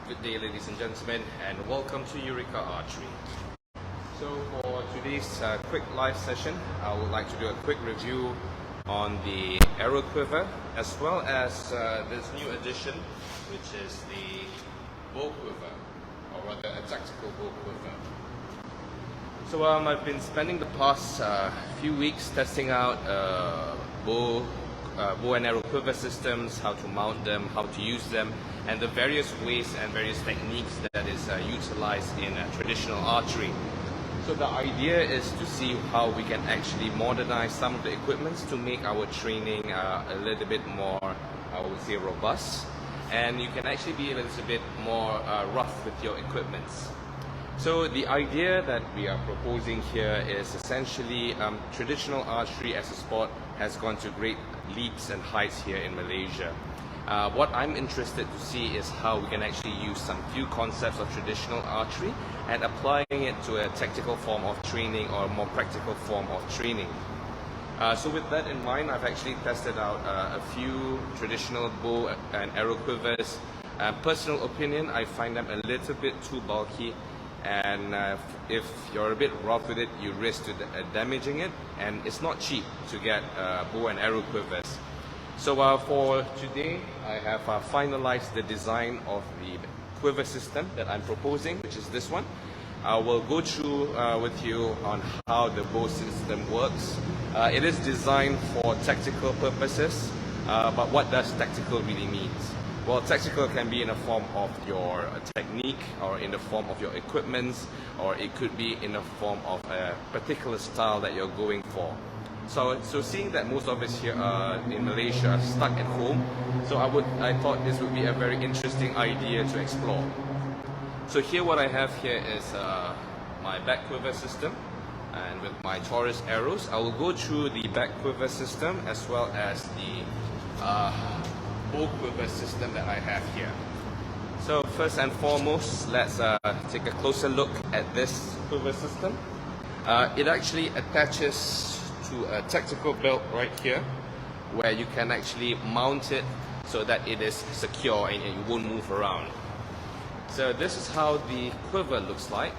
Good day, ladies and gentlemen, and welcome to Eureka Archery. So for today's quick live session, I would like to do a quick review on the arrow quiver, as well as this new addition, which is the bow quiver, or rather a tactical bow quiver. So I've been spending the past few weeks testing out bow and arrow quiver systems, how to mount them, how to use them, and the various ways and various techniques that is utilized in traditional archery. So the idea is to see how we can actually modernize some of the equipments to make our training a little bit more, I would say, robust, and you can actually be a little bit more rough with your equipments. So the idea that we are proposing here is essentially traditional archery as a sport has gone to great leaps and heights here in Malaysia. What I'm interested to see is how we can actually use some few concepts of traditional archery and applying it to a tactical form of training or a more practical form of training. So with that in mind, I've actually tested out a few traditional bow and arrow quivers. Personal opinion, I find them a little bit too bulky, and if you're a bit rough with it, you risk damaging it, and it's not cheap to get bow and arrow quivers. So for today, I have finalized the design of the quiver system that I'm proposing, which is this one. I will go through with you on how the bow system works. It is designed for tactical purposes, but what does tactical really mean? Well, tactical can be in the form of your technique, or in the form of your equipment, or it could be in the form of a particular style that you're going for. So seeing that most of us here in Malaysia are stuck at home, so I thought this would be a very interesting idea to explore. So here what I have here is my back quiver system, and with my Taurus arrows, I will go through the back quiver system as well as the bow quiver system that I have here. So first and foremost, let's take a closer look at this quiver system. It actually attaches to a tactical belt right here, where you can actually mount it so that it is secure and it won't move around. So this is how the quiver looks like.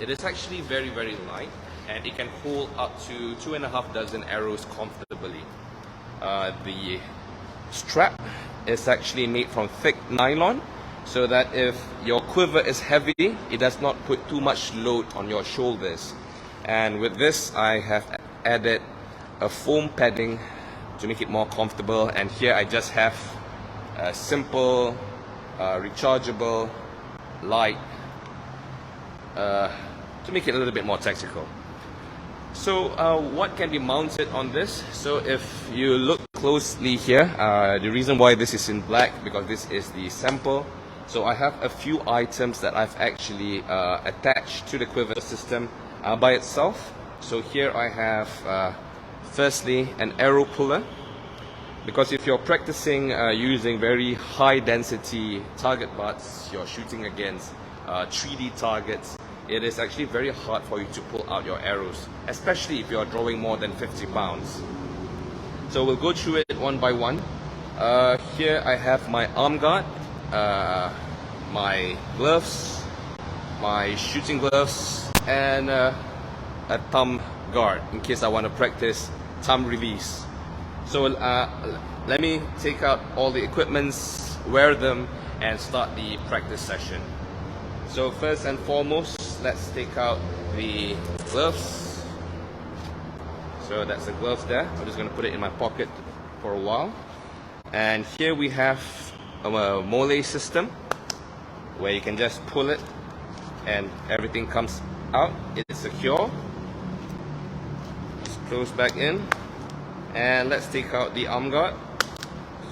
It is actually very, very light, and it can hold up to 2.5 dozen arrows comfortably. The strap is actually made from thick nylon, so that if your quiver is heavy, it does not put too much load on your shoulders. And with this, I have added a foam padding to make it more comfortable, and here I just have a simple rechargeable light to make it a little bit more tactical. So what can be mounted on this? So if you look closely here, the reason why this is in black, because this is the sample. So I have a few items that I've actually attached to the quiver system by itself. So here I have firstly an arrow puller, because if you're practicing using very high density target butts, you're shooting against 3D targets, it is actually very hard for you to pull out your arrows, especially if you're drawing more than 50 pounds. So we'll go through it one by one. Here I have my arm guard, my gloves, my shooting gloves, and a thumb guard in case I want to practice thumb release. So let me take out all the equipments, wear them, and start the practice session. So first and foremost, let's take out the gloves. So that's the gloves there. I'm just going to put it in my pocket for a while. And here we have a mole system, where you can just pull it and everything comes out. It's secure. Just close back in. And let's take out the arm guard.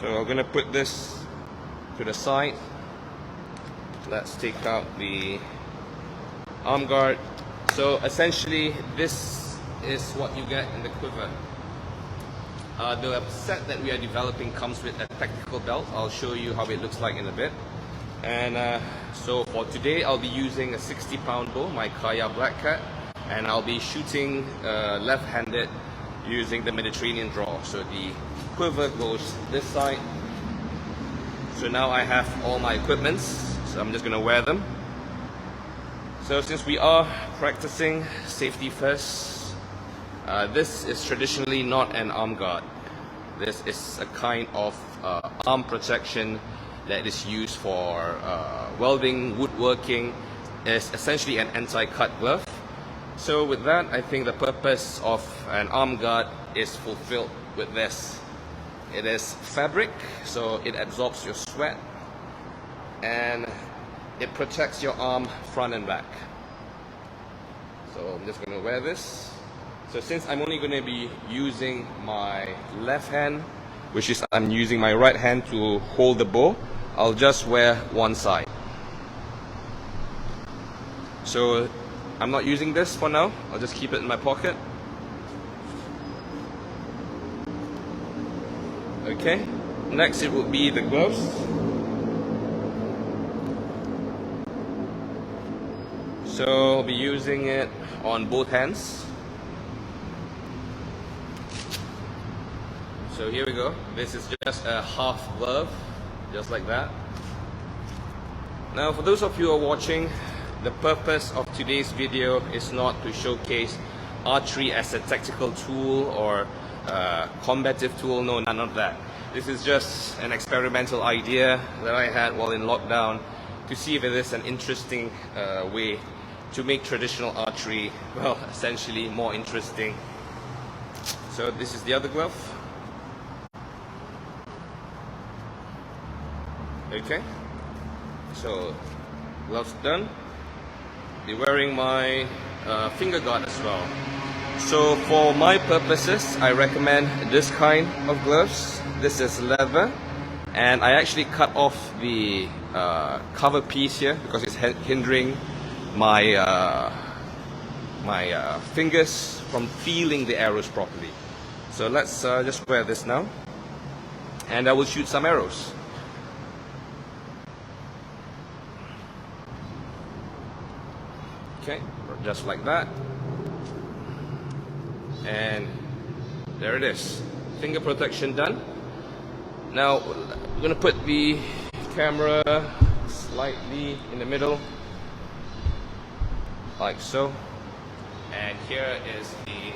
So I'm going to put this to the side. Let's take out the arm guard. So essentially this is what you get in the quiver. The set that we are developing comes with a tactical belt. I'll show you how it looks like in a bit. And so for today, I'll be using a 60-pound bow, my Kaya Black Cat, and I'll be shooting left-handed using the Mediterranean draw. So the quiver goes this side. So now I have all my equipments. So I'm just going to wear them. So since we are practicing safety first, this is traditionally not an arm guard. This is a kind of arm protection that is used for welding, woodworking. It's essentially an anti-cut glove. So with that, I think the purpose of an arm guard is fulfilled with this. It is fabric, so it absorbs your sweat and it protects your arm front and back. So I'm just going to wear this. So since I'm only going to be using my left hand, which is I'm using my right hand to hold the bow, I'll just wear one side. So I'm not using this for now, I'll just keep it in my pocket. Okay, next it will be the gloves. So I'll be using it on both hands. So here we go. This is just a half glove, just like that. Now for those of you who are watching, the purpose of today's video is not to showcase archery as a tactical tool or combative tool, no, none of that. This is just an experimental idea that I had while in lockdown to see if it is an interesting way to make traditional archery, well, essentially more interesting. So this is the other glove. Okay, so gloves done. Be wearing my finger guard as well. So for my purposes, I recommend this kind of gloves. This is leather, and I actually cut off the cover piece here because it's hindering my fingers from feeling the arrows properly. So let's just wear this now, and I will shoot some arrows. Okay, just like that. And there it is. Finger protection done. Now, we're going to put the camera slightly in the middle, like so. And here is the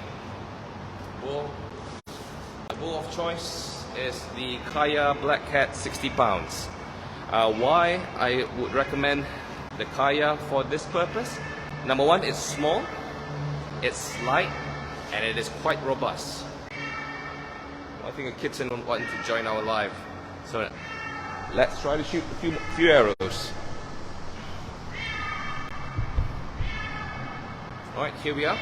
bow. The bow of choice is the Kaya Black Cat 60 pounds. Why I would recommend the Kaya for this purpose? Number one, it's small, it's light, and it is quite robust. I think a kitten will want to join our live. So let's try to shoot a few arrows. Alright, here we are.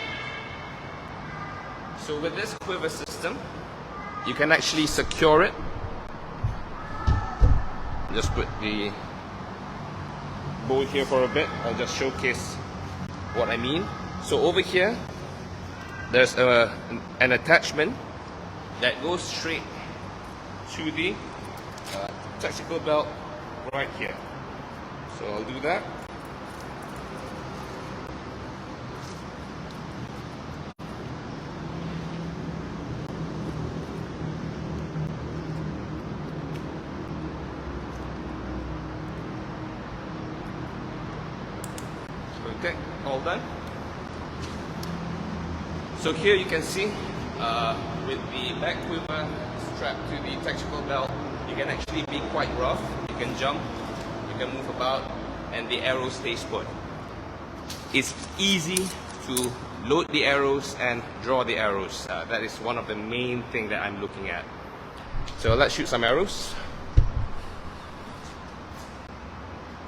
So with this quiver system, you can actually secure it. Just put the bow here for a bit. I'll just showcase what I mean. So over here, there's an attachment that goes straight to the tactical belt right here. So I'll do that. Okay, all done. So here you can see with the back quiver strapped to the tactical belt, you can actually be quite rough. You can jump, you can move about, and the arrow stays put. It's easy to load the arrows and draw the arrows. That is one of the main things that I'm looking at. So let's shoot some arrows.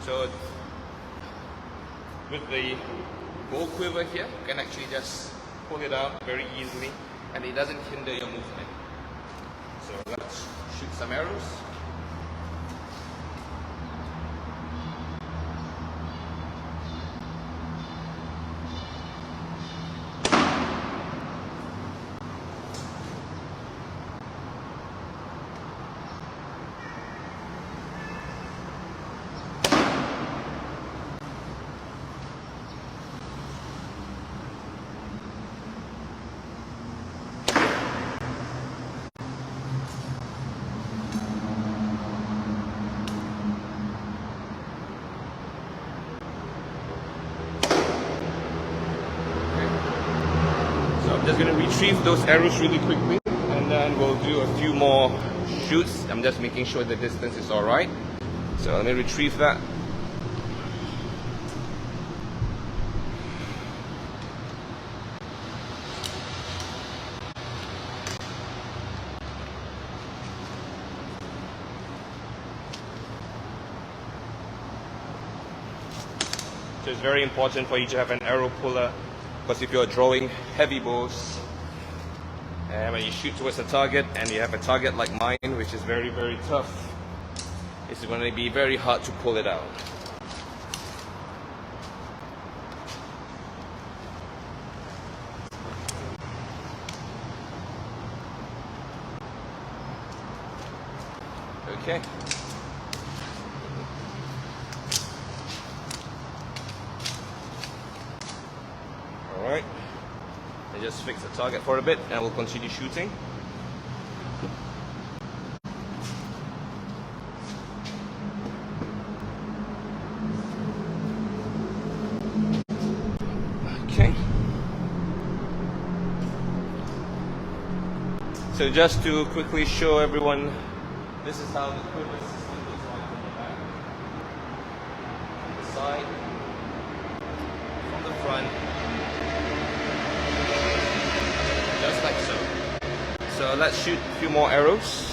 So with the bow quiver here, you can actually just pull it out very easily and it doesn't hinder your movement. So let's shoot some arrows. just going to retrieve those arrows really quickly, and then we'll do a few more shoots. I'm just making sure the distance is alright. So let me retrieve that. So it's very important for you to have an arrow puller, because if you're drawing heavy bows and when you shoot towards a target and you have a target like mine, which is very, very tough, it's going to be very hard to pull it out. Okay. Alright, and just fix the target for a bit and we'll continue shooting. Okay. So just to quickly show everyone, this is how the quiver system looks like from the back, from the side, from the front. Just like so. So let's shoot a few more arrows.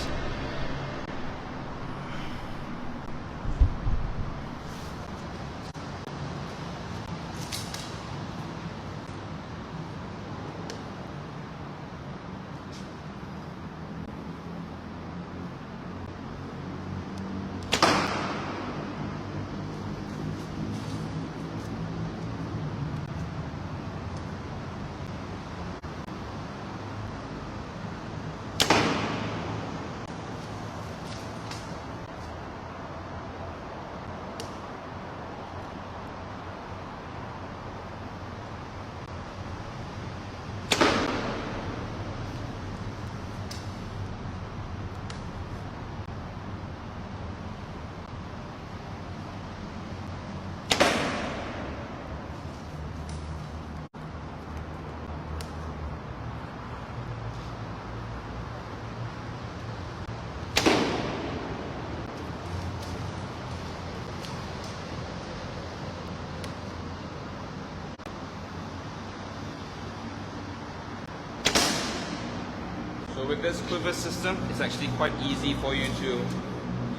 So with this quiver system, it's actually quite easy for you to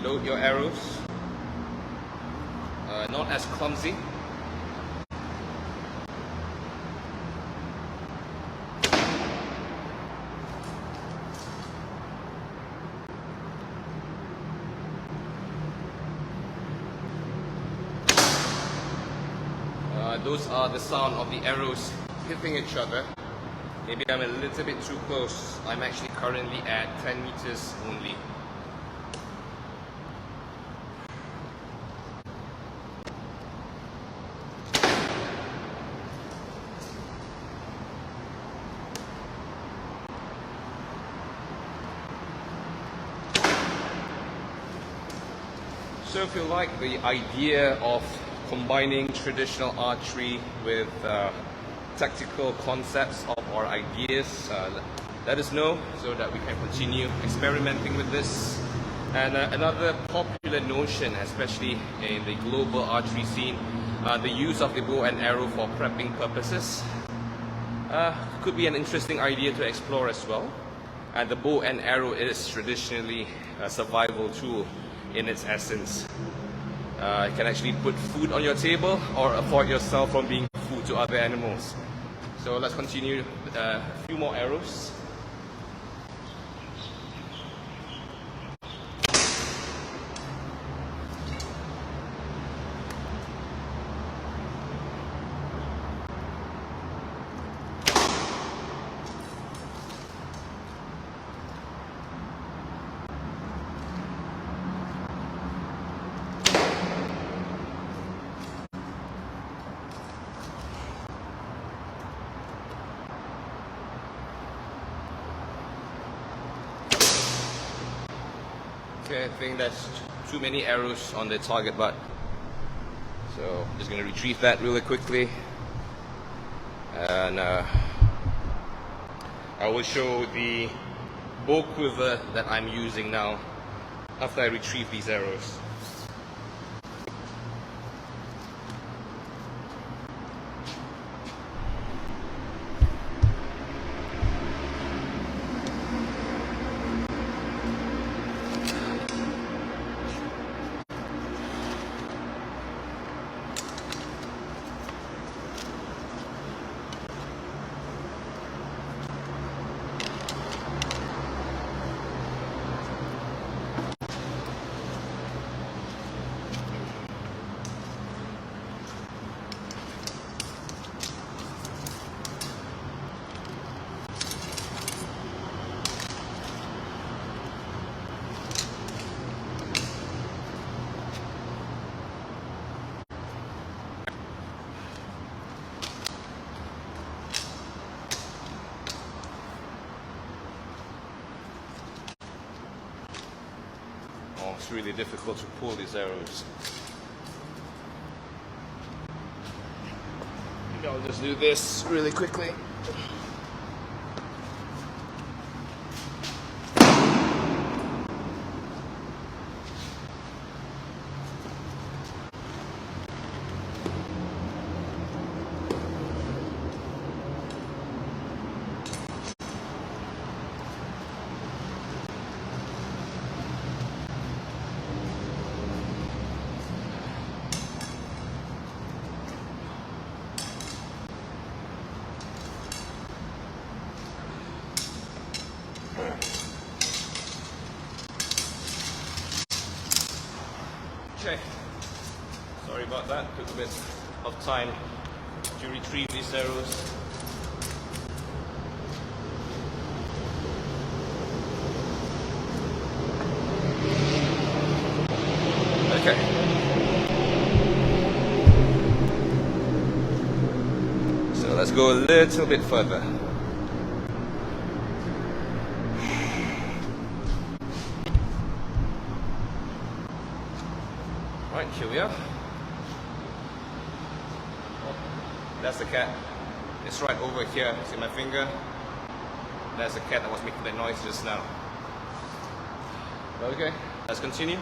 load your arrows. Not as clumsy. Those are the sound of the arrows hitting each other. Maybe I'm a little bit too close. I'm actually currently at 10 meters only. So if you like the idea of combining traditional archery with tactical concepts of our ideas, let us know so that we can continue experimenting with this. And another popular notion, especially in the global archery scene, the use of the bow and arrow for prepping purposes, could be an interesting idea to explore as well. And the bow and arrow is traditionally a survival tool in its essence. It can actually put food on your table or avoid yourself from being food to other animals. So let's continue a few more arrows. Okay, I think that's too many arrows on the target butt. So I'm just going to retrieve that really quickly. And I will show the bow quiver that I'm using now after I retrieve these arrows. Oh, it's really difficult to pull these arrows. Maybe I'll just do this really quickly. Okay, sorry about that, took a bit of time to retrieve these arrows. Okay. So let's go a little bit further. Right, here we are. Oh, that's the cat. It's right over here. See my finger? That's the cat that was making that noise just now. Okay, let's continue.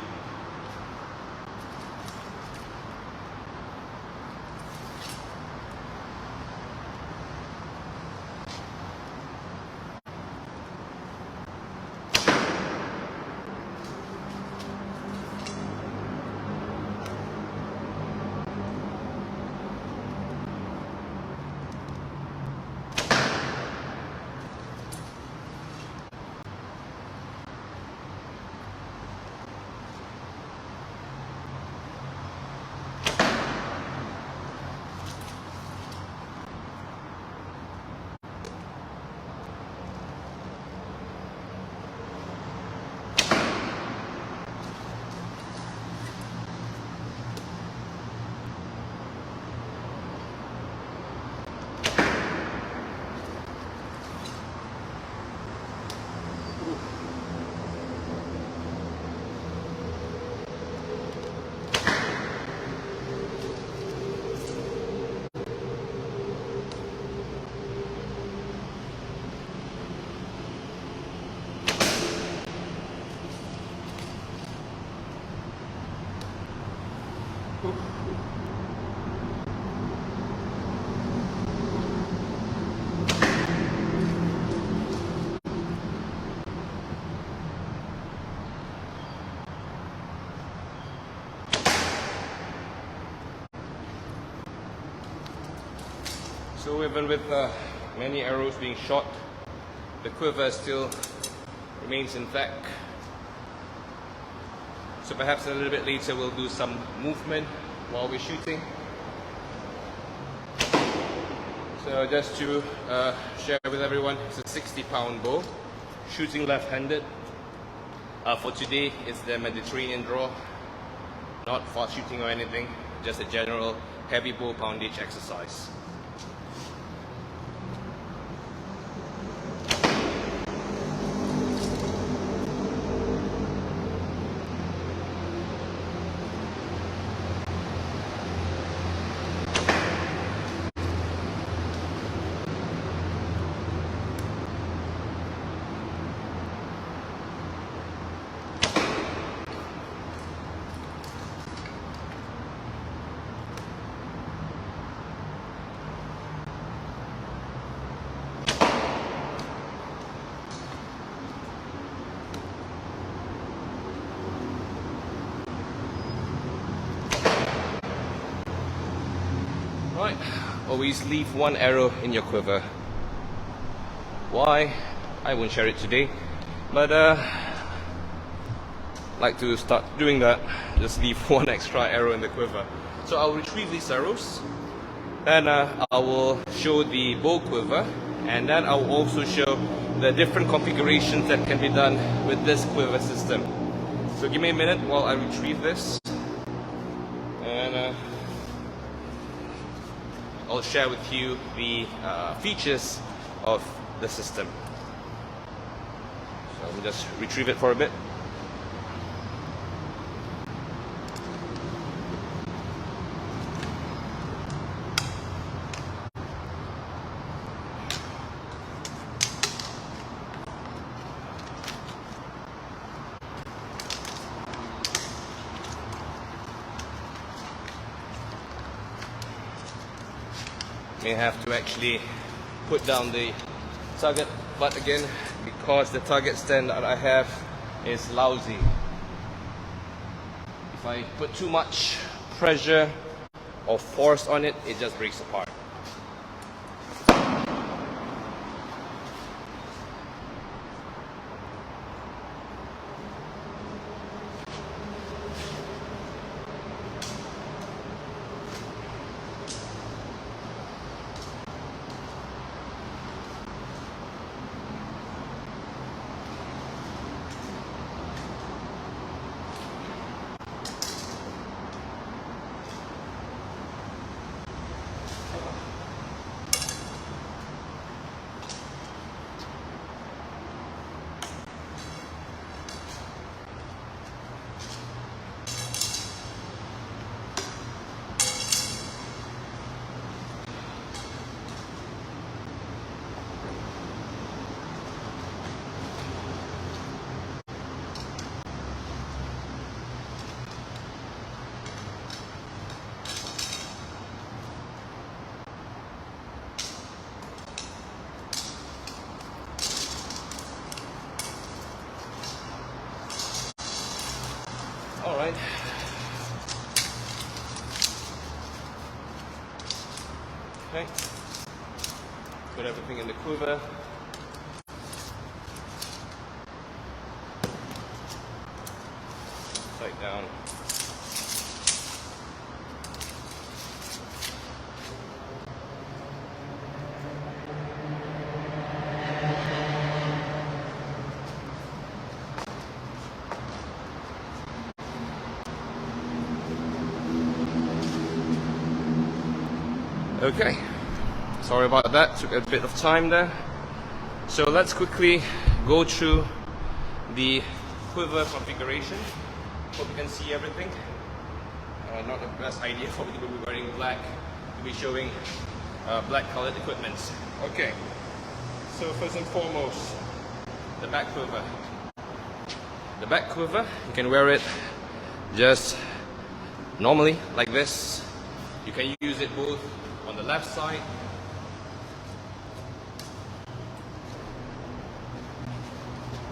So even with many arrows being shot, the quiver still remains intact. So perhaps a little bit later we'll do some movement while we're shooting. So just to share with everyone, it's a 60-pound bow, shooting left-handed. For today, it's the Mediterranean draw, not fast shooting or anything, just a general heavy bow poundage exercise. Right, always leave one arrow in your quiver. Why? I won't share it today, but like to start doing that. Just leave one extra arrow in the quiver. So I'll retrieve these arrows, and I will show the bow quiver, and then I'll also show the different configurations that can be done with this quiver system. So give me a minute while I retrieve this, and I'll share with you the features of the system. So let me just retrieve it for a bit. May have to actually put down the target butt again because the target stand that I have is lousy. If I put too much pressure or force on it, it just breaks apart. All right. Okay. Put everything in the quiver. Sight down. Okay, sorry about that, took a bit of time there. So let's quickly go through the quiver configuration. Hope you can see everything. Not the best idea for me to be wearing black, to be showing black colored equipment. Okay, so first and foremost, the back quiver. The back quiver, you can wear it just normally like this. You can use it both on the left side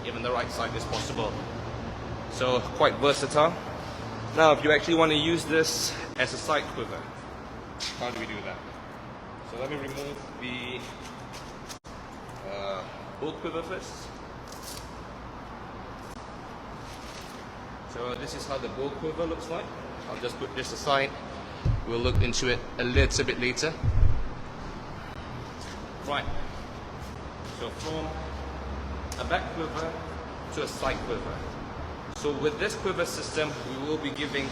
even the right side is possible, so quite versatile. Now if you actually want to use this as a side quiver, how do we do that? So let me remove the bow quiver first. So this is how the bow quiver looks like. I'll just put this aside. We'll look into it a little bit later. Right, so from a back quiver to a side quiver. So with this quiver system, we will be giving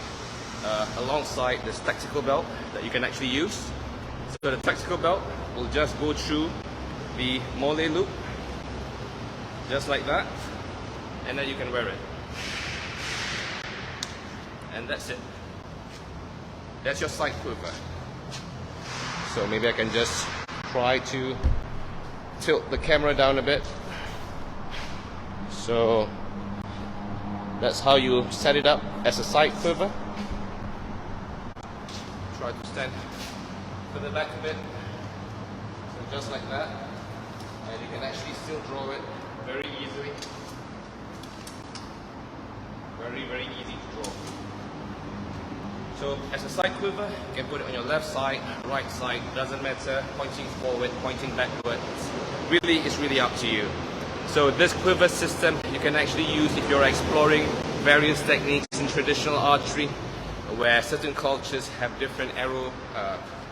alongside this tactical belt that you can actually use. So the tactical belt will just go through the mole loop, just like that, and then you can wear it. And that's it. That's your side quiver. So maybe I can just try to tilt the camera down a bit. So that's how you set it up as a side quiver. Try to stand to the back a bit. So just like that. And you can actually still draw it very easily. Very, very easy to draw. So as a side quiver, you can put it on your left side, right side, doesn't matter, pointing forward, pointing backwards. Really, it's really up to you. So this quiver system you can actually use if you're exploring various techniques in traditional archery, where certain cultures have different arrow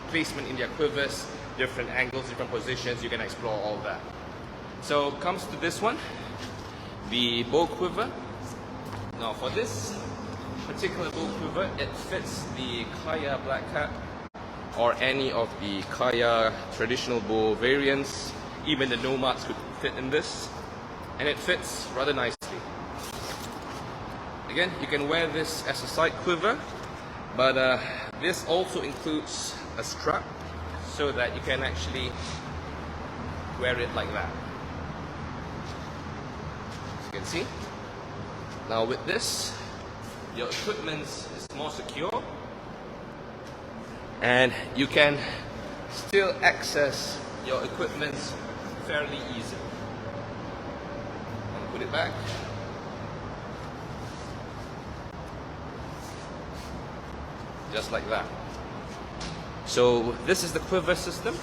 placement in their quivers, different angles, different positions. You can explore all that. So comes to this one, the bow quiver. Now for this particular bow quiver, it fits the Kaya black cap or any of the Kaya traditional bow variants. Even the nomads could fit in this, and it fits rather nicely. Again, you can wear this as a side quiver, but this also includes a strap so that you can actually wear it like that. As you can see. Now with this, your equipment is more secure, and you can still access your equipment fairly easily. Put it back. Just like that. So this is the quiver system.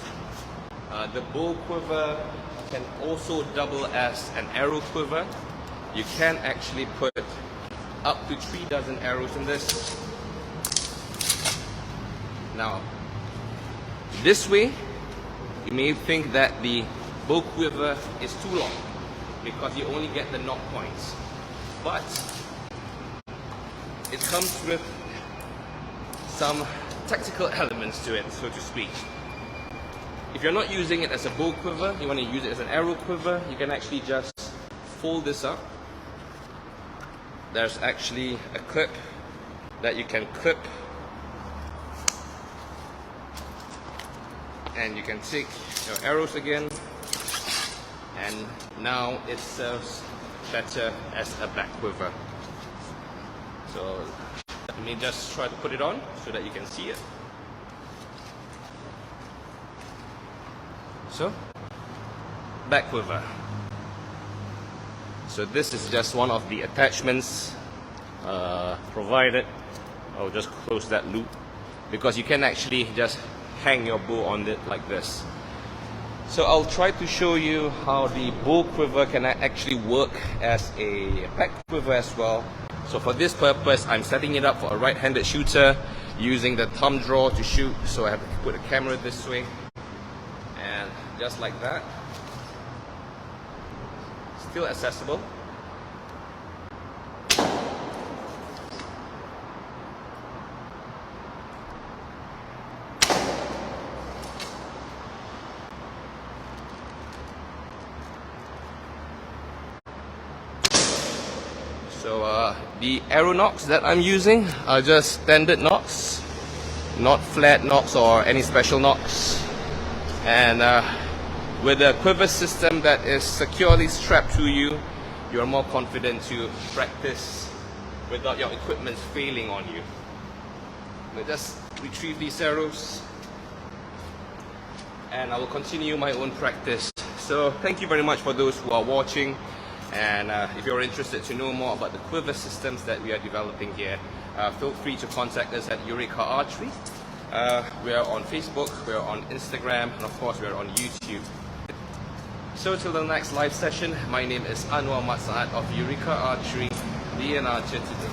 The bow quiver can also double as an arrow quiver. You can actually put up to 3 dozen arrows in this. Now, this way, you may think that the bow quiver is too long because you only get the knock points. But it comes with some tactical elements to it, so to speak. If you're not using it as a bow quiver, you want to use it as an arrow quiver, you can actually just fold this up. There's actually a clip that you can clip, and you can take your arrows again, and now it serves better as a back quiver. So let me just try to put it on so that you can see it. So, back quiver. So this is just one of the attachments provided. I'll just close that loop because you can actually just hang your bow on it like this. So I'll try to show you how the bow quiver can actually work as a back quiver as well. So for this purpose, I'm setting it up for a right-handed shooter using the thumb draw to shoot. So I have to put the camera this way, and just like that, still accessible. So the arrow nocks that I'm using are just standard nocks, not flat nocks or any special nocks. And with a quiver system that is securely strapped to you, you are more confident to practice without your equipment failing on you. Now just retrieve these arrows, and I will continue my own practice. So thank you very much for those who are watching. And if you're interested to know more about the quiver systems that we are developing here, feel free to contact us at Eureka Archery. We are on Facebook, we are on Instagram, and of course we are on YouTube. So till the next live session, my name is Anwar Matsaat of Eureka Archery, be an archer today.